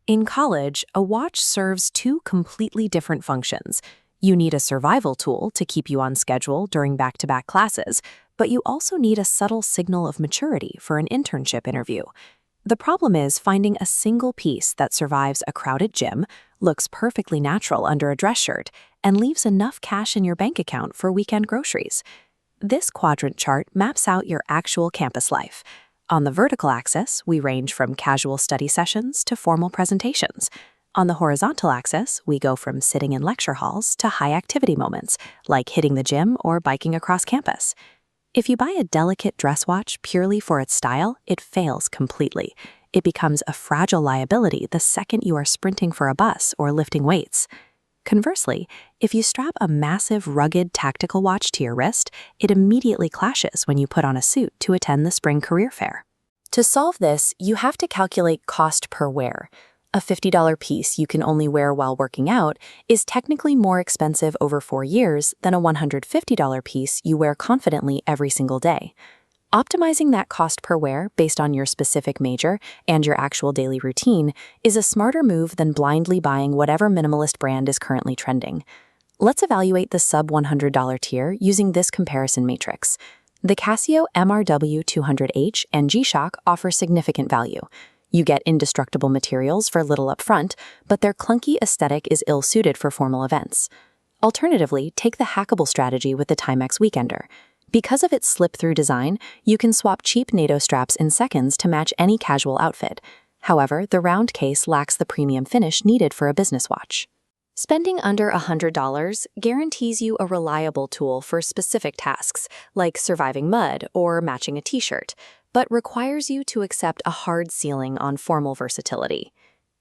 In college, a watch serves two completely different functions. You need a survival tool to keep you on schedule during back-to-back classes, but you also need a subtle signal of maturity for an internship interview. The problem is finding a single piece that survives a crowded gym, looks perfectly natural under a dress shirt, and leaves enough cash in your bank account for weekend groceries. This quadrant chart maps out your actual campus life. On the vertical axis, we range from casual study sessions to formal presentations. On the horizontal axis, we go from sitting in lecture halls to high-activity moments, like hitting the gym or biking across campus. If you buy a delicate dress watch purely for its style, it fails completely. It becomes a fragile liability the second you are sprinting for a bus or lifting weights. Conversely, if you strap a massive, rugged tactical watch to your wrist, it immediately clashes when you put on a suit to attend the spring career fair. To solve this, you have to calculate cost per wear. A $50 piece you can only wear while working out is technically more expensive over 4 years than a $150 piece you wear confidently every single day. Optimizing that cost per wear based on your specific major and your actual daily routine is a smarter move than blindly buying whatever minimalist brand is currently trending. Let's evaluate the sub-$100 tier using this comparison matrix. The Casio MRW 200H and G-Shock offer significant value. You get indestructible materials for little upfront, but their clunky aesthetic is ill-suited for formal events. Alternatively, take the hackable strategy with the Timex Weekender. Because of its slip-through design, you can swap cheap NATO straps in seconds to match any casual outfit. However, the round case lacks the premium finish needed for a business watch. Spending under $100 guarantees you a reliable tool for specific tasks, like surviving mud or matching a t-shirt, but requires you to accept a hard ceiling on formal versatility.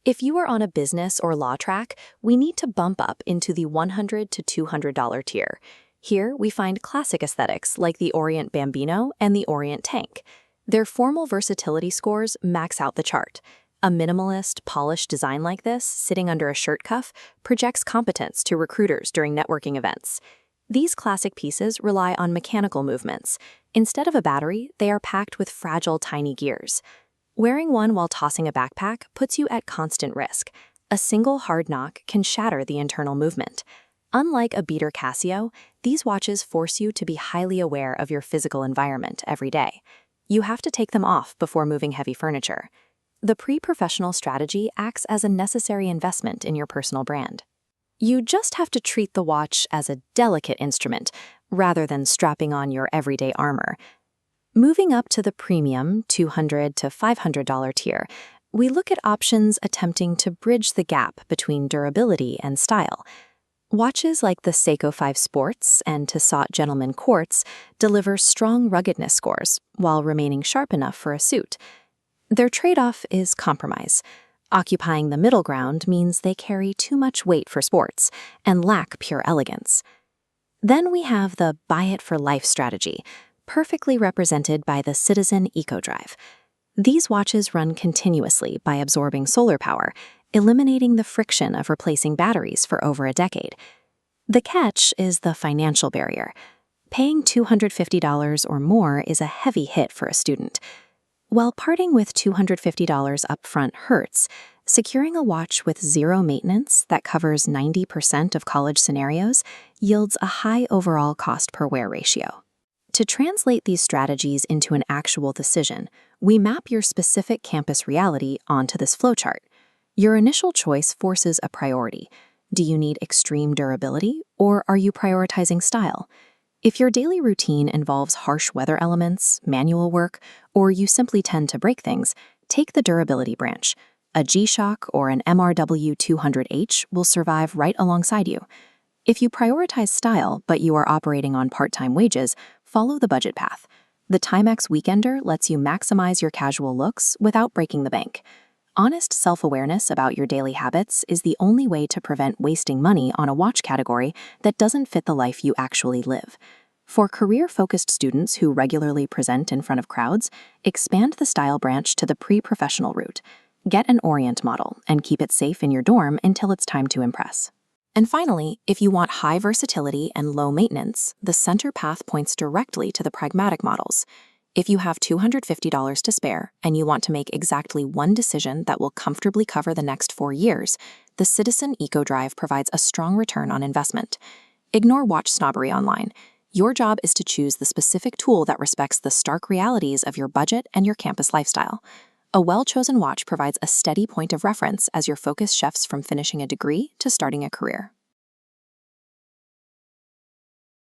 If you are on a business or law track, we need to bump up into the $100 to $200 tier. Here, we find classic aesthetics like the Orient Bambino and the Orient Tank. Their formal versatility scores max out the chart. A minimalist, polished design like this, sitting under a shirt cuff, projects competence to recruiters during networking events. These classic pieces rely on mechanical movements. Instead of a battery, they are packed with fragile, tiny gears. Wearing one while tossing a backpack puts you at constant risk. A single hard knock can shatter the internal movement. Unlike a beater Casio, these watches force you to be highly aware of your physical environment every day. You have to take them off before moving heavy furniture. The pre-professional strategy acts as a necessary investment in your personal brand. You just have to treat the watch as a delicate instrument, rather than strapping on your everyday armor. Moving up to the premium $200 to $500 tier, we look at options attempting to bridge the gap between durability and style. Watches like the Seiko 5 Sports and Tissot Gentleman Quartz deliver strong ruggedness scores while remaining sharp enough for a suit. Their trade-off is compromise. Occupying the middle ground means they carry too much weight for sports and lack pure elegance. Then we have the buy-it-for-life strategy, perfectly represented by the Citizen EcoDrive. These watches run continuously by absorbing solar power, eliminating the friction of replacing batteries for over a decade. The catch is the financial barrier. Paying $250 or more is a heavy hit for a student. While parting with $250 upfront hurts, securing a watch with zero maintenance that covers 90% of college scenarios yields a high overall cost per wear ratio. To translate these strategies into an actual decision, we map your specific campus reality onto this flowchart. Your initial choice forces a priority. Do you need extreme durability, or are you prioritizing style? If your daily routine involves harsh weather elements, manual work, or you simply tend to break things, take the durability branch. A G-Shock or an MRW 200H will survive right alongside you. If you prioritize style, but you are operating on part-time wages, follow the budget path. The Timex Weekender lets you maximize your casual looks without breaking the bank. Honest self-awareness about your daily habits is the only way to prevent wasting money on a watch category that doesn't fit the life you actually live. For career-focused students who regularly present in front of crowds, expand the style branch to the pre-professional route. Get an Orient model and keep it safe in your dorm until it's time to impress. And finally, if you want high versatility and low maintenance, the center path points directly to the pragmatic models. If you have $250 to spare and you want to make exactly one decision that will comfortably cover the next 4 years, the Citizen Eco Drive provides a strong return on investment. Ignore watch snobbery online. Your job is to choose the specific tool that respects the stark realities of your budget and your campus lifestyle. A well-chosen watch provides a steady point of reference as your focus shifts from finishing a degree to starting a career.